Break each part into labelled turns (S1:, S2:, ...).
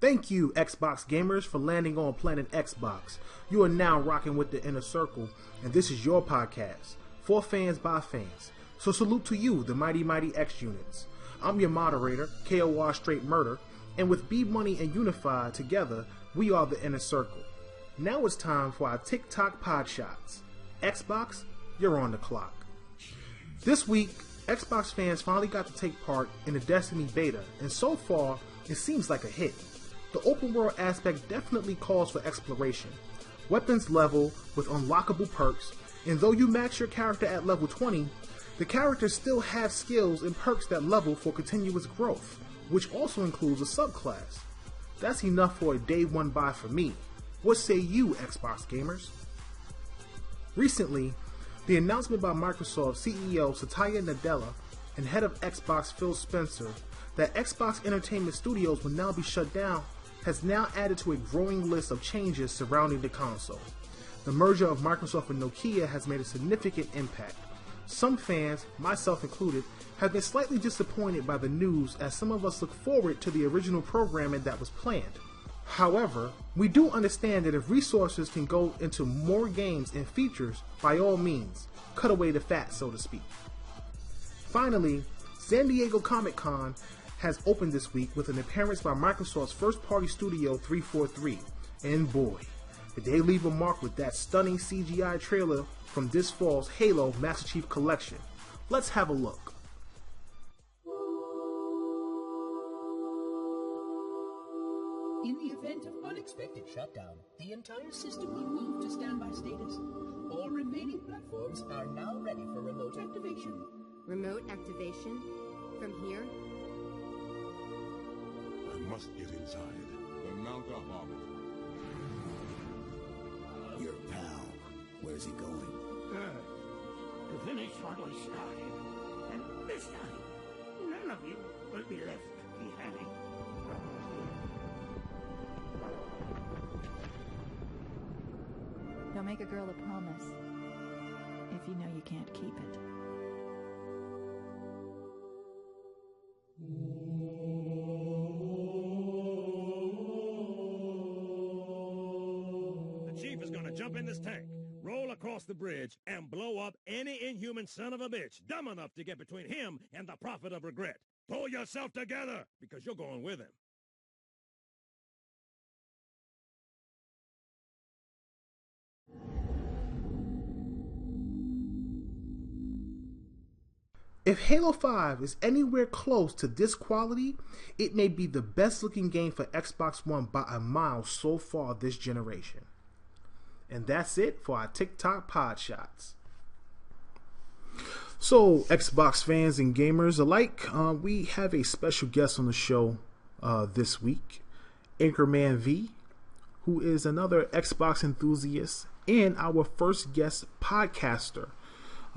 S1: Thank you, Xbox gamers, for landing on Planet Xbox. You are now rocking with the Inner Circle, and this is your podcast, for fans by fans. So salute to you, the mighty X units. I'm your moderator, KOR Straight Murder, and with Bmuny and Unified together, we are the Inner Circle. Now it's time for our TiC Pod Shots. Xbox, you're on the clock. This week, Xbox fans finally got to take part in the Destiny beta, and so far, it seems like a hit. The open world aspect definitely calls for exploration. Weapons level with unlockable perks, and though you max your character at level 20, the characters still have skills and perks that level for continuous growth, which also includes a subclass. That's enough for a day one buy for me. What say you, Xbox gamers? Recently, the announcement by Microsoft CEO Satya Nadella and head of Xbox Phil Spencer that Xbox Entertainment Studios will now be shut down has now added to a growing list of changes surrounding the console. The merger of Microsoft and Nokia has made a significant impact. Some fans, myself included, have been slightly disappointed by the news, as some of us look forward to the original programming that was planned. However, we do understand that if resources can go into more games and features, by all means, cut away the fat, so to speak. Finally, San Diego Comic-Con has opened this week with an appearance by Microsoft's first-party studio 343, and boy, did they leave a mark with that stunning CGI trailer from this fall's Halo Master Chief Collection. Let's have a look.
S2: In the event of unexpected shutdown, the entire system will move to standby status. All remaining platforms are now ready for remote activation.
S3: Remote activation? From here?
S4: I must get inside. Then mount up, Hobbit.
S5: Your pal. Where's he going?
S6: To finish what we started. And this time, none of you will be left behind.
S7: Don't make a girl a promise if you know you can't keep it.
S8: The Chief is gonna jump in this tank, roll across the bridge, and blow up any inhuman son of a bitch dumb enough to get between him and the Prophet of Regret. Pull yourself together, because you're going with him.
S1: If Halo 5 is anywhere close to this quality, it may be the best looking game for Xbox One by a mile so far this generation. And that's it for our TiC Pod Shots. So, Xbox fans and gamers alike, we have a special guest on the show this week, AnchormanV, who is another Xbox enthusiast and our first guest podcaster.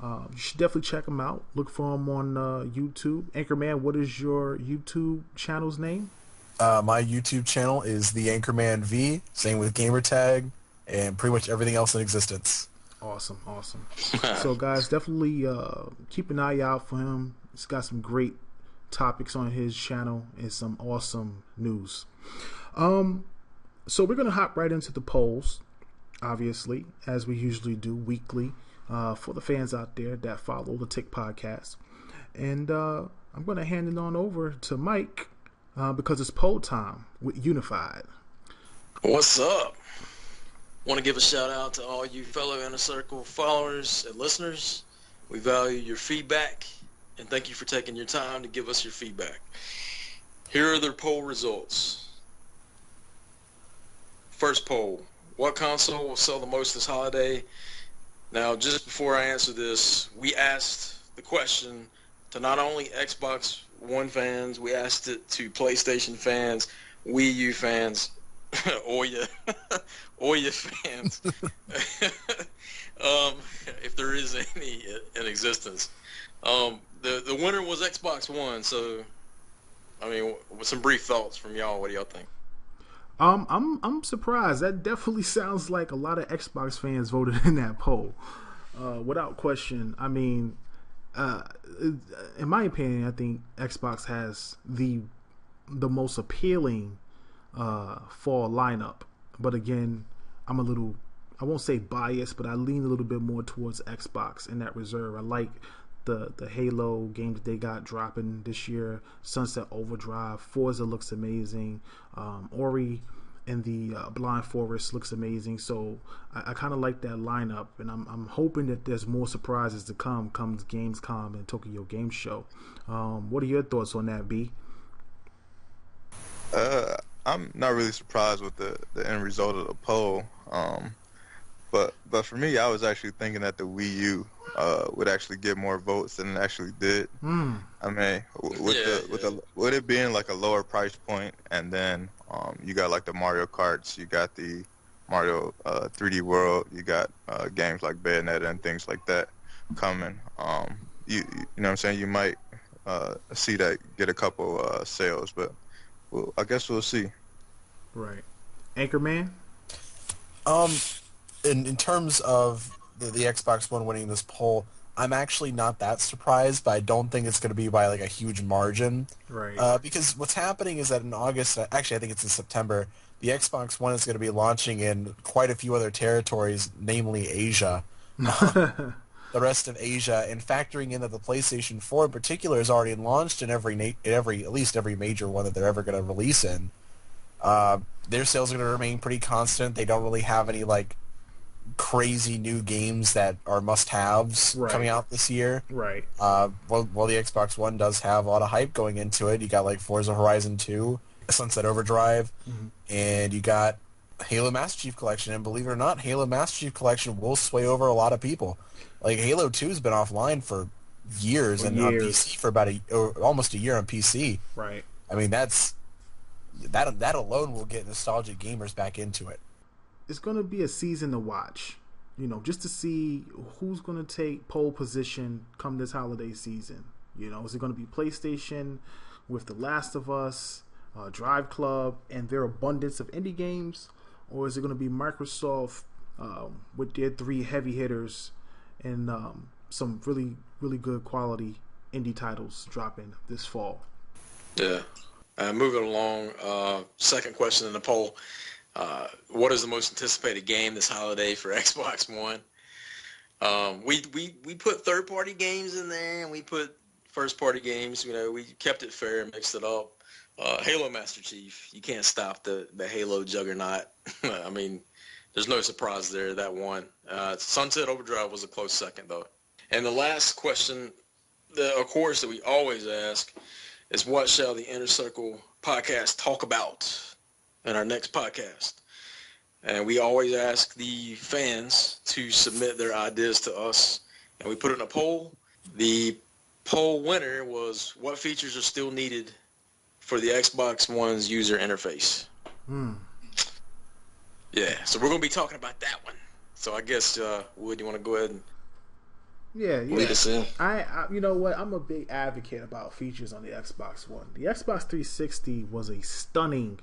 S1: You should definitely check him out. Look for him on YouTube. Anchorman, what is your YouTube channel's name?
S9: My YouTube channel is the AnchormanV, same with gamertag, and pretty much everything else in existence.
S1: Awesome. So, guys, definitely keep an eye out for him. He's got some great topics on his channel and some awesome news. So we're going to hop right into the polls, obviously, as we usually do weekly. For the fans out there that follow the TiC podcast. And I'm going to hand it on over to Mike because it's poll time with Unified.
S10: What's up? Want to give a shout out to all you fellow Inner Circle followers and listeners. We value your feedback, and thank you for taking your time to give us your feedback. Here are the poll results. First poll: what console will sell the most this holiday? Now, just before I answer this, we asked the question to not only Xbox One fans, we asked it to PlayStation fans, Wii U fans, Ouya fans, if there is any in existence. The winner was Xbox One, so, I mean, with some brief thoughts from y'all, what do y'all think?
S1: I'm surprised. That definitely sounds like a lot of Xbox fans voted in that poll. Without question. I mean, in my opinion, I think Xbox has the most appealing fall lineup. But again, I'm a little, I won't say biased, but I lean a little bit more towards Xbox in that reserve. I like the Halo games that they got dropping this year. Sunset Overdrive, Forza looks amazing. Ori and the Blind Forest looks amazing. So I kind of like that lineup, and I'm hoping that there's more surprises to come comes Gamescom and Tokyo Game Show. What are your thoughts on that, B?
S11: I'm not really surprised with the end result of the poll. But for me, I was actually thinking that the Wii U would actually get more votes than it actually did. I mean, with it being like a lower price point, and then you got like the Mario Karts, you got the Mario 3D World, you got games like Bayonetta and things like that coming. You know what I'm saying? You might see that get a couple sales, but I guess we'll see.
S1: Right. Anchorman?
S9: In terms of the Xbox One winning this poll, I'm actually not that surprised, but I don't think it's going to be by like a huge margin.
S1: Right.
S9: Because what's happening is that in August, actually I think it's in September, the Xbox One is going to be launching in quite a few other territories, namely Asia. The rest of Asia, and factoring in that the PlayStation 4 in particular is already launched in at least every major one that they're ever going to release in. Their sales are going to remain pretty constant. They don't really have any like crazy new games that are must-haves coming out this year.
S1: Right.
S9: Well, the Xbox One does have a lot of hype going into it. You got like Forza Horizon 2, Sunset Overdrive, and you got Halo Master Chief Collection. And believe it or not, Halo Master Chief Collection will sway over a lot of people. Like Halo 2 has been offline for years, on PC for about almost a year on PC.
S1: Right.
S9: I mean, that alone will get nostalgic gamers back into it.
S1: It's going to be a season to watch, you know, just to see who's going to take pole position come this holiday season. You know, is it going to be PlayStation with The Last of Us, Drive Club, and their abundance of indie games, or is it going to be Microsoft with their three heavy hitters and some really, really good quality indie titles dropping this fall? Yeah.
S10: Moving along, second question in the poll. What is the most anticipated game this holiday for Xbox One? We put third-party games in there, and we put first-party games. You know, we kept it fair and mixed it up. Halo Master Chief, you can't stop the Halo juggernaut. I mean, there's no surprise there, that one. Sunset Overdrive was a close second, though. And the last question, of course, that we always ask is, what shall the Inner Circle podcast talk about in our next podcast? And we always ask the fans to submit their ideas to us, and we put it in a poll. The poll winner was, what features are still needed for the Xbox One's user interface? Yeah, so we're going to be talking about that one. So I guess, Wood, you want to go ahead and lead us in?
S1: I you know what? I'm a big advocate about features on the Xbox One. The Xbox 360 was a stunning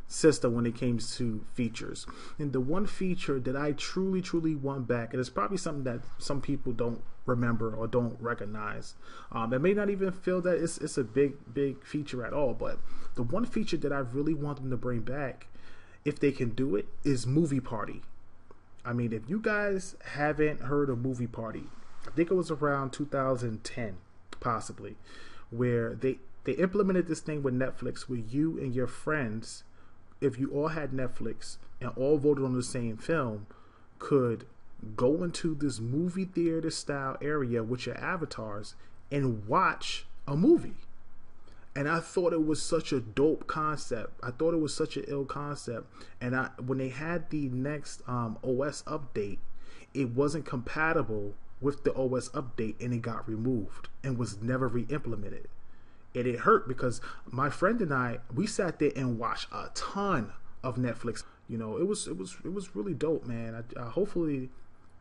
S1: system when it came to features. And the one feature that I truly, truly want back, and it's probably something that some people don't remember or don't recognize, and may not even feel that it's a big feature at all, but the one feature that I really want them to bring back, if they can do it, is Movie Party. I mean, if you guys haven't heard of Movie Party, I think it was around 2010, possibly, where they implemented this thing with Netflix where you and your friends, if you all had Netflix and all voted on the same film, could go into this movie theater style area with your avatars and watch a movie. And I thought it was such a dope concept. I thought it was such an ill concept. And when they had the next OS update, it wasn't compatible with the OS update, and it got removed and was never re-implemented. And it hurt because my friend and I, we sat there and watched a ton of Netflix. You know, it was really dope, man. Hopefully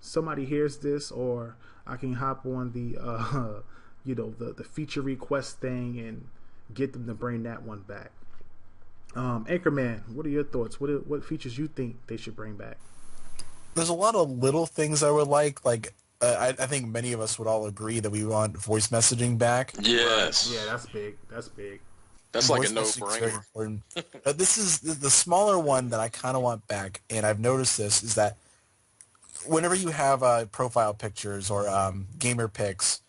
S1: somebody hears this, or I can hop on the the feature request thing and get them to bring that one back. Anchorman, what are your thoughts? What features you think they should bring back?
S9: There's a lot of little things I would like I think many of us would all agree that we want voice messaging back.
S10: Yes.
S1: Yeah, that's big.
S10: That's like a
S9: Voice messaging is very
S10: no-brainer.
S9: important. This is the smaller one that I kind of want back, and I've noticed this, is that whenever you have profile pictures or gamer pics,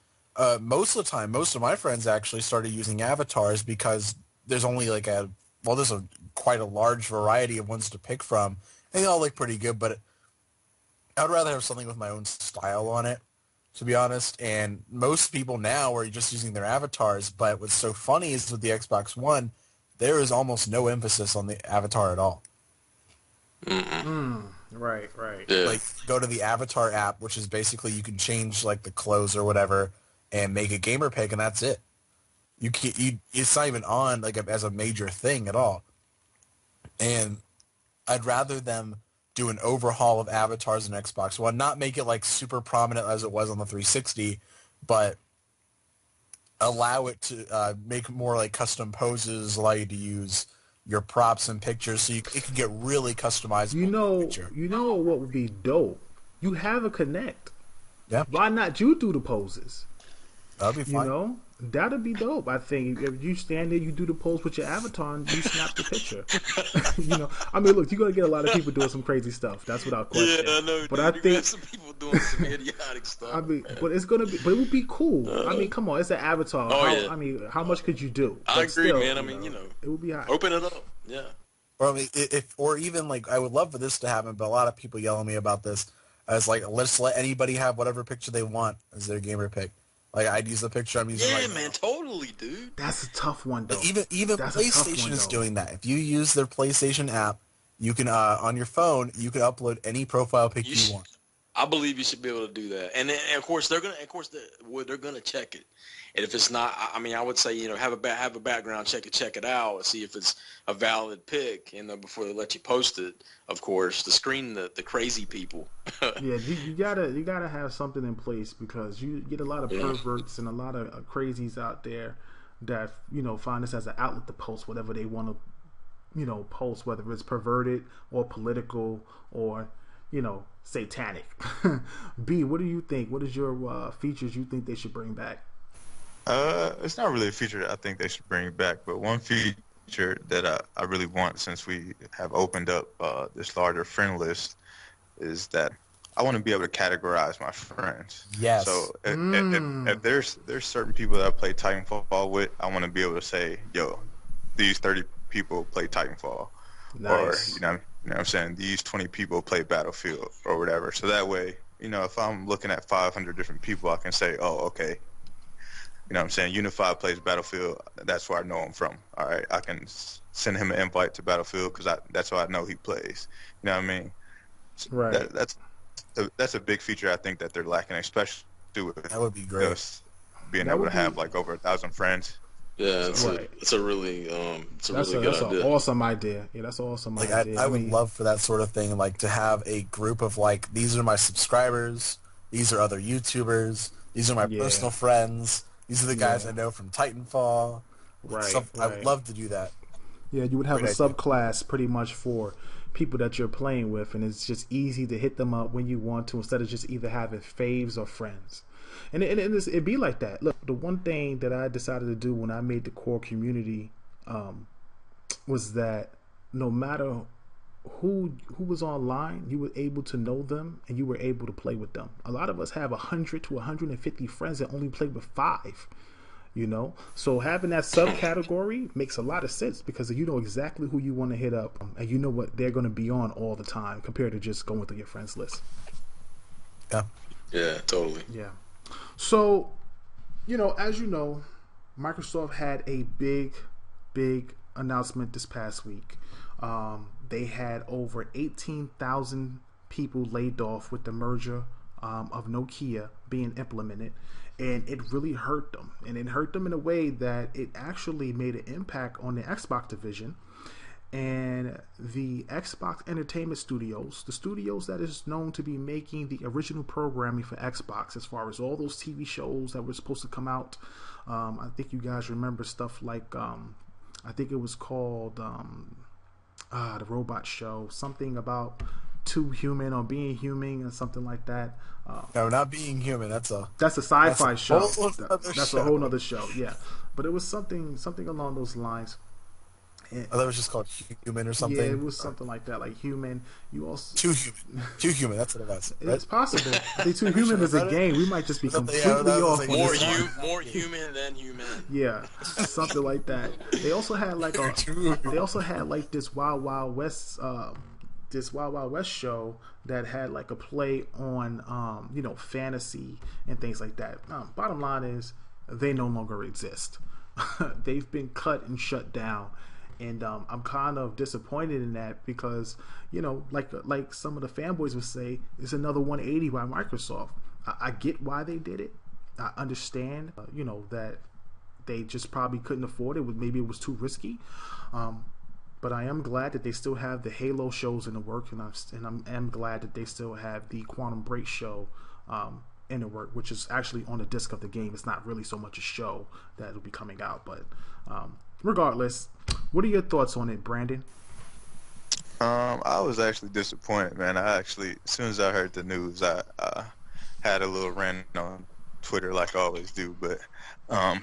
S9: most of the time, most of my friends actually started using avatars because there's only like there's quite a large variety of ones to pick from, and they all look pretty good, but I would rather have something with my own style on it, to be honest. And most people now are just using their avatars, but what's so funny is with the Xbox One, there is almost no emphasis on the avatar at all.
S1: Right.
S10: Yeah.
S9: Like, go to the avatar app, which is basically you can change like the clothes or whatever and make a gamer pick, and that's it. It's not even on like as a major thing at all. And I'd rather them do an overhaul of avatars in Xbox One, not make it like super prominent as it was on the 360, but allow it to make more like custom poses, allow you to use your props and pictures, so it can get really customizable.
S1: You know what would be dope? You have a Connect.
S9: Yeah.
S1: Why not you do the poses?
S9: That'd be fine.
S1: You know, that'd be dope. I think if you stand there, you do the pose with your avatar, and you snap the picture. You know, I mean, look, you're gonna get a lot of people doing some crazy stuff. That's without question.
S10: Yeah, I know.
S1: But
S10: dude,
S1: I
S10: you
S1: think
S10: got some people doing some idiotic stuff.
S1: I mean, but it would be cool. I mean, come on, it's an avatar.
S10: Yeah.
S1: I mean, how much could you do?
S10: I
S1: But
S10: agree,
S1: still,
S10: man. I mean,
S1: it would be hot.
S10: open it up. Yeah.
S9: Or I mean, or even like, I would love for this to happen, but a lot of people yell at me about this. As like, let's let anybody have whatever picture they want as their gamer pick. Like, I'd use the picture I'm using right now.
S10: Man, totally, dude.
S1: That's a tough one, though.
S9: Even
S1: That's
S9: PlayStation is doing that. If you use their PlayStation app, you can on your phone, you can upload any profile pic you want.
S10: I believe you should be able to do that, and of course they're gonna check it. And if it's not, I mean, I would say, you know, have a background check it out, and see if it's a valid pic, you know, before they let you post it. Of course, to screen the crazy people.
S1: Yeah, you gotta have something in place, because you get a lot of perverts and a lot of crazies out there that, you know, find this as an outlet to post whatever they want to, you know, post, whether it's perverted or political or, you know, satanic. B, what do you think? What is your features you think they should bring back?
S11: It's not really a feature that I think they should bring back, but one feature that I really want, since we have opened up this larger friend list, is that I want to be able to categorize my friends.
S9: Yes.
S11: So if there's certain people that I play Titanfall with, I want to be able to say, yo, these 30 people play Titanfall.
S1: Nice.
S11: Or, you know what I'm saying, these 20 people play Battlefield or whatever. So that way, you know, if I'm looking at 500 different people, I can say, oh, okay, you know what I'm saying, Unified plays Battlefield, that's where I know him from. All right, I can send him an invite to Battlefield because that's why I know he plays. You know what I mean?
S1: Right.
S11: That's a big feature I think that they're lacking, especially with
S9: that would be great.
S11: Being able to have like over 1,000 friends.
S10: Yeah, it's a really good idea.
S1: That's an awesome idea. Yeah, that's an awesome idea.
S9: I would love for that sort of thing, like to have a group of like, these are my subscribers, these are other YouTubers, these are my personal friends, these are the guys I know from Titanfall.
S1: Right.
S9: I would love to do that.
S1: Yeah, you would have a subclass pretty much for people that you're playing with, and it's just easy to hit them up when you want to, instead of just either having faves or friends. And it'd be like that. Look, the one thing that I decided to do when I made the core community was that no matter who was online, you were able to know them and you were able to play with them. A lot of us have 100 to 150 friends that only play with 5. You know, so having that subcategory makes a lot of sense, because you know exactly who you want to hit up, and you know what they're going to be on all the time, compared to just going through your friends list.
S10: Yeah, totally.
S1: Yeah. So, you know, as you know, Microsoft had a big announcement this past week. They had over 18,000 people laid off with the merger of Nokia being implemented. And it really hurt them. And it hurt them in a way that it actually made an impact on the Xbox division. And the Xbox Entertainment Studios, the studios that is known to be making the original programming for Xbox, as far as all those TV shows that were supposed to come out. I think you guys remember stuff like, I think it was called the Robot Show, something about too human or being human or something like that.
S9: No, not being human. That's a
S1: sci-fi show.
S9: That's
S1: a whole nother show. Yeah, but it was something along those lines.
S9: And, that was just called Human or something.
S1: Yeah, it was something like that, like Human. You also
S9: Too Human. That's what it was. Right?
S1: It's possible. The Too Human is a game. We might just be completely off.
S10: More human than human.
S1: Yeah, something like that. They also had like this Wild Wild West. This Wild Wild West show that had like a play on fantasy and things like that. Bottom line is they no longer exist. They've been cut and shut down, and I'm kind of disappointed in that because like some of the fanboys would say, it's another 180 by Microsoft. I get why they did it. I understand that they just probably couldn't afford it. Maybe it was too risky. But I am glad that they still have the Halo shows in the work, and I'm glad that they still have the Quantum Break show in the work, which is actually on the disc of the game. It's not really so much a show that will be coming out, but regardless, what are your thoughts on it, Brandon?
S11: I was actually disappointed, man. As soon as I heard the news, I had a little rant on Twitter like I always do, but I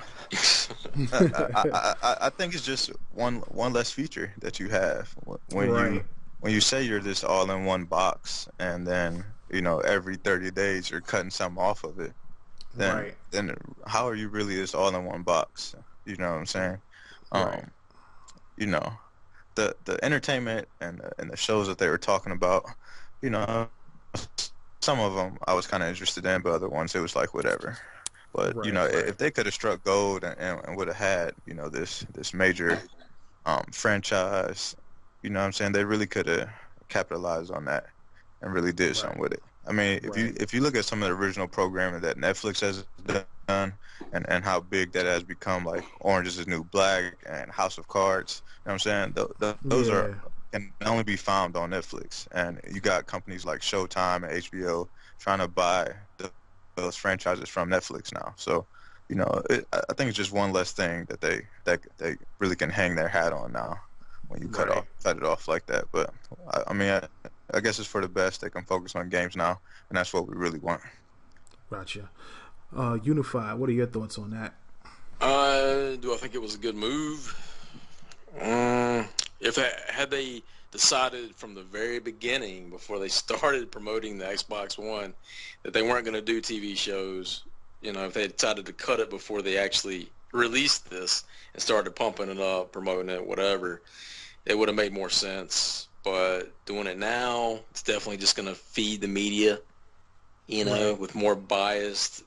S11: think it's just one less feature that you have when you say you're this all-in-one box, and then every 30 days you're cutting something off of it. Then how are you really this all-in-one box? You know what I'm saying? The entertainment and the shows that they were talking about, some of them I was kind of interested in, but other ones it was like whatever. But if they could have struck gold and would have had this major franchise, what I'm saying, they really could have capitalized on that and really did something with it. I mean, if you look at some of the original programming that Netflix has done and how big that has become, like Orange is the New Black and House of Cards, you know what I'm saying? Those can only be found on Netflix, and you got companies like Showtime and HBO trying to buy those franchises from Netflix now. So, I think it's just one less thing that they really can hang their hat on now when you cut it off like that. But I guess it's for the best. They can focus on games now, and that's what we really want.
S1: Gotcha. Unified, what are your thoughts on that?
S10: Do I think it was a good move? Had they decided from the very beginning, before they started promoting the Xbox One, that they weren't going to do TV shows, if they decided to cut it before they actually released this and started pumping it up, promoting it, whatever, it would have made more sense. But doing it now, it's definitely just going to feed the media, with more biased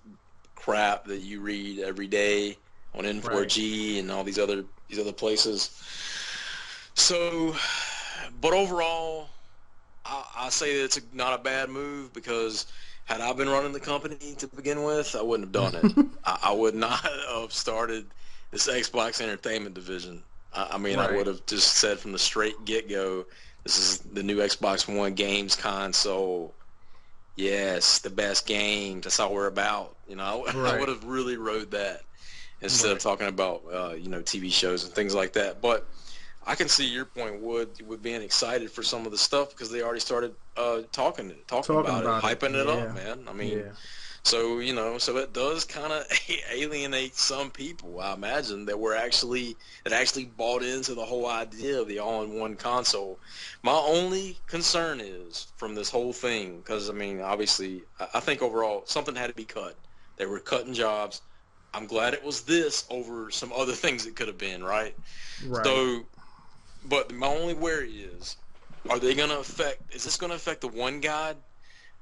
S10: crap that you read every day on N4G and all these other places. So, but overall, I say that it's not a bad move, because had I been running the company to begin with, I wouldn't have done it. I would not have started this Xbox Entertainment division. I would have just said from the straight get-go, this is the new Xbox One games console. Yes, the best games. That's all we're about. I would have really rode that instead of talking about TV shows and things like that. But I can see your point, Wood, with being excited for some of the stuff, because they already started talking about it, hyping it up, man. So it does kind of alienate some people, I imagine, that actually bought into the whole idea of the all-in-one console. My only concern is from this whole thing, because obviously, I think overall something had to be cut. They were cutting jobs. I'm glad it was this over some other things it could have been, right? So, but my only worry is, is this going to affect the One Guide?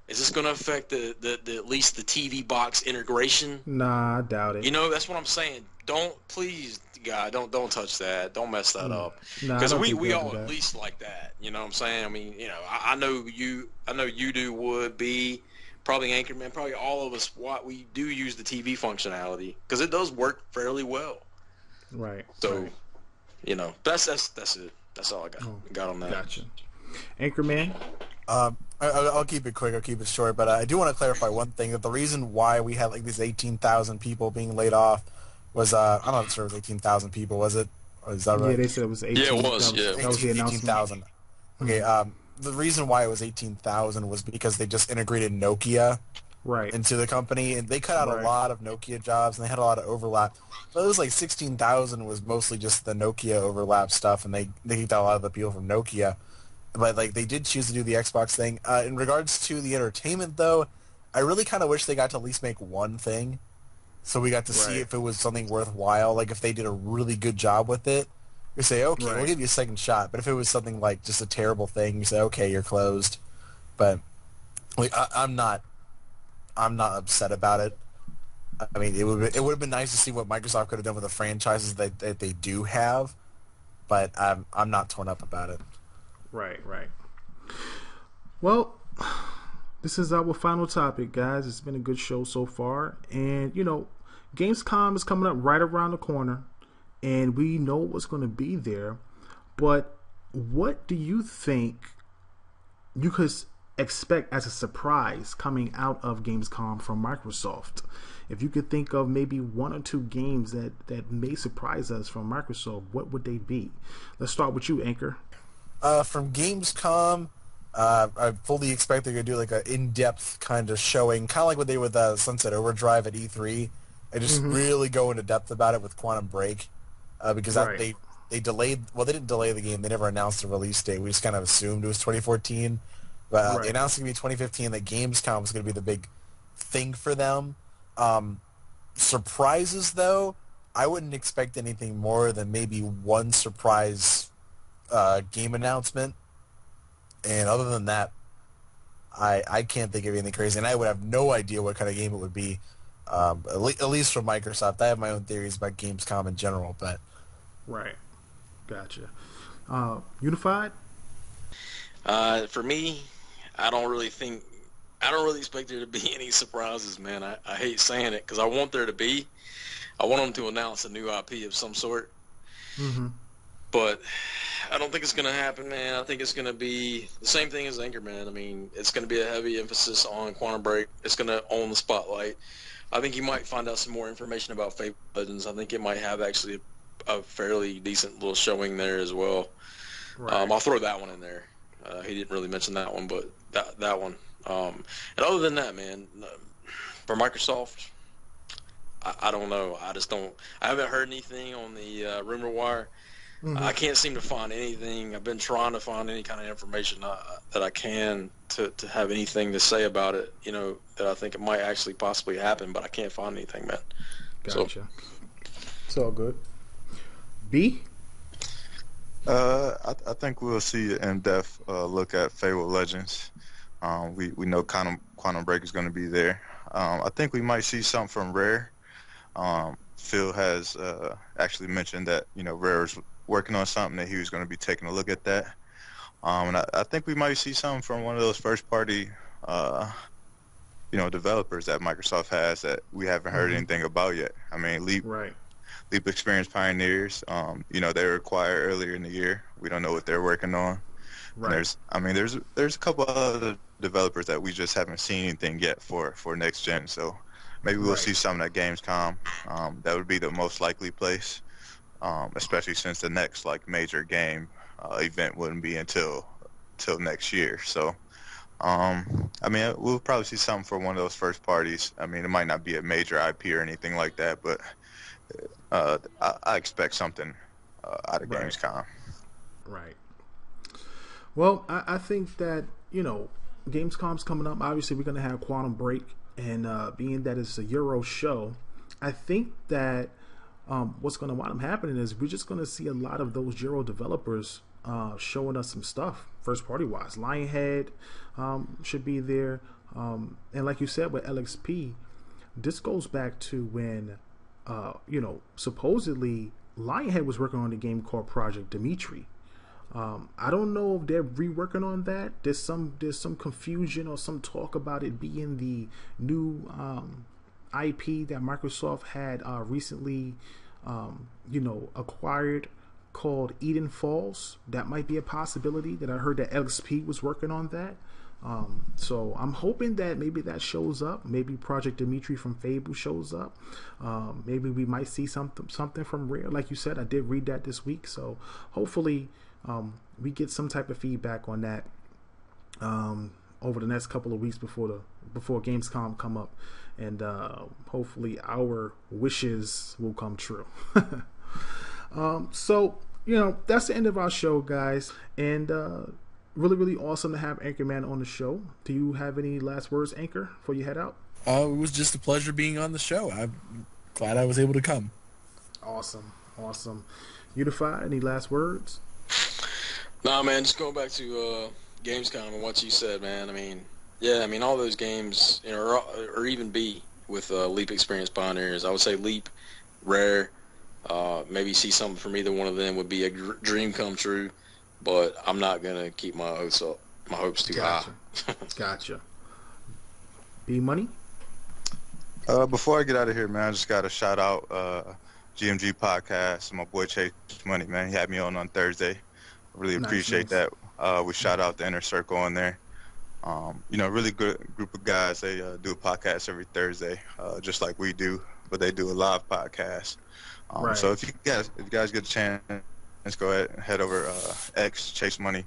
S10: Is this going to affect the at least the TV box integration?
S1: Nah, I doubt it.
S10: That's what I'm saying. Please, guy, don't touch that. Don't mess that up. Because we all at least like that. You know what I'm saying? I know you do, Would be probably Anchorman, probably all of us. We do use the TV functionality because it does work fairly well.
S1: Right.
S10: So, that's it. That's all I got on that.
S1: Gotcha. Anchorman.
S9: I'll keep it quick. I'll keep it short. But I do want to clarify one thing: that the reason why we had like these 18,000 people being laid off was I'm not sure it was 18,000 people. Was it? Or is that right?
S1: Yeah, they said it was 18,000.
S10: Yeah, it was. Yeah,
S1: that was the announcement.
S9: 18,000. Okay. the reason why it was 18,000 was because they just integrated Nokia into the company, and they cut out a lot of Nokia jobs, and they had a lot of overlap. But it was like 16,000 was mostly just the Nokia overlap stuff, and they kicked out a lot of the people from Nokia. But like they did choose to do the Xbox thing. In regards to the entertainment, though, I really kind of wish they got to at least make one thing, so we got to see if it was something worthwhile. Like if they did a really good job with it, you say, okay, we'll give you a second shot. But if it was something like just a terrible thing, you say, okay, you're closed. But like I'm not upset about it. I mean, it would have been nice to see what Microsoft could have done with the franchises that they do have, but I'm not torn up about it.
S1: Right. Well, this is our final topic, guys. It's been a good show so far, and Gamescom is coming up right around the corner, and we know what's going to be there. But what do you think you could expect as a surprise coming out of Gamescom from Microsoft? If you could think of maybe one or two games that may surprise us from Microsoft, what would they be? Let's start with you, Anchor.
S9: From Gamescom, I fully expect they're going to do like an in-depth kind of showing, kind of like what they did with Sunset Overdrive at E3, and just really go into depth about it with Quantum Break, because they delayed. Well, they didn't delay the game. They never announced the release date. We just kind of assumed it was 2014. But they announced it to be 2015. That Gamescom was going to be the big thing for them. Surprises, though, I wouldn't expect anything more than maybe one surprise game announcement. And other than that, I can't think of anything crazy. And I would have no idea what kind of game it would be, at least from Microsoft. I have my own theories about Gamescom in general. But
S1: Gotcha. Unified?
S10: For me, I don't really expect there to be any surprises, man. I hate saying it because I want there to be. I want them to announce a new IP of some sort. But I don't think it's going to happen, man. I think it's going to be the same thing as Anchorman. I mean, it's going to be a heavy emphasis on Quantum Break. It's going to own the spotlight. I think you might find out some more information about Fable Legends. I think it might have actually a fairly decent little showing there as well. I'll throw that one in there. He didn't really mention that one, but that one. And other than that, man, for Microsoft, I don't know. I haven't heard anything on the rumor wire. I can't seem to find anything. I've been trying to find any kind of information that I can to have anything to say about it, that I think it might actually possibly happen, but I can't find anything, man.
S1: Gotcha. It's all good. B?
S11: I think we'll see an in-depth look at Fable Legends. We know Quantum Break is going to be there. I think we might see something from Rare. Phil has actually mentioned that Rare is working on something, that he was going to be taking a look at that. And I think we might see something from one of those first-party developers that Microsoft has that we haven't heard anything about yet. I mean, Leap Experience Pioneers, they were acquired earlier in the year. We don't know what they're working on. There's a couple other developers that we just haven't seen anything yet for next gen. So maybe we'll see something at Gamescom. That would be the most likely place, especially since the next major game event wouldn't be until next year. So we'll probably see something for one of those first parties. I mean, it might not be a major IP or anything like that, but I expect something out of Gamescom.
S1: Right. Well, I think that, Gamescom's coming up. Obviously, we're going to have Quantum Break, and being that it's a Euro show, I think that what's going to wind up happening is we're just going to see a lot of those Euro developers showing us some stuff, first-party wise. Lionhead should be there. And like you said with LXP, this goes back to when, supposedly Lionhead was working on a game called Project Dimitri. I don't know if they're reworking on that. There's some confusion or some talk about it being the new IP that Microsoft had recently, acquired, called Eden Falls. That might be a possibility. That I heard that LXP was working on that. So I'm hoping that maybe that shows up. Maybe Project Dimitri from Fable shows up. Maybe we might see something from Rare. Like you said, I did read that this week. So hopefully we get some type of feedback on that. over the next couple of weeks before Gamescom come up, and hopefully our wishes will come true. So that's the end of our show, guys, and really, really awesome to have Anchorman on the show. Do you have any last words, Anchor, before you head out?
S9: It was just a pleasure being on the show. I'm glad I was able to come. Awesome.
S1: Unify, any last words?
S10: Nah, man, just going back to Gamescom and what you said, man. I mean, all those games, or even B with Leap Experience Pioneers. I would say Leap, Rare, maybe see something from either one of them would be a dream come true. But I'm not gonna keep my hopes too high.
S1: Gotcha. Bmuny?
S11: Before I get out of here, man, I just got to shout out GMG Podcast. My boy Chase Money, man. He had me on Thursday. I really appreciate that. We shout out the Inner Circle on there. Really good group of guys. They do a podcast every Thursday, just like we do, but they do a live podcast.
S1: Right.
S11: So if you guys get a chance, let's go ahead and head over. X Chase Money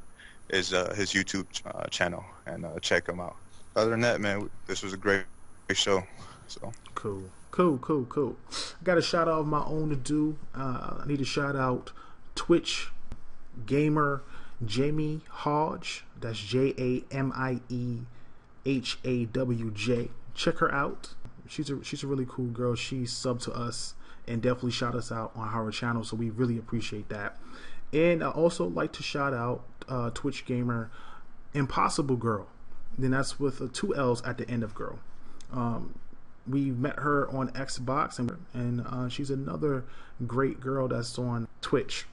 S11: is his YouTube channel, and check him out. Other than that, man, this was a great show. So
S1: cool. I got a shout out of my own to do. I need to shout out Twitch gamer Jamie Hodge. That's JamiehAwj. Check her out. She's a really cool girl. She subbed to us and definitely shout us out on our channel, so we really appreciate that. And I also like to shout out Twitch gamer Impossible Girl. Then that's with 2 L's at the end of girl. We met her on Xbox, and she's another great girl that's on Twitch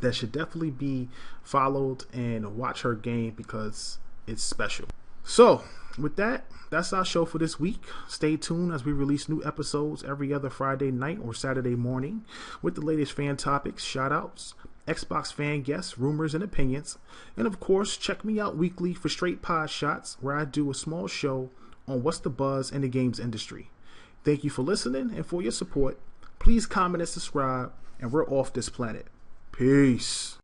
S1: that should definitely be followed, and watch her game because it's special. So with that, that's our show for this week. Stay tuned as we release new episodes every other Friday night or Saturday morning with the latest fan topics, shout outs, Xbox fan guests, rumors, and opinions. And of course, check me out weekly for Straight Pod Shots, where I do a small show on what's the buzz in the games industry. Thank you for listening and for your support. Please comment and subscribe, and we're off this planet. Peace.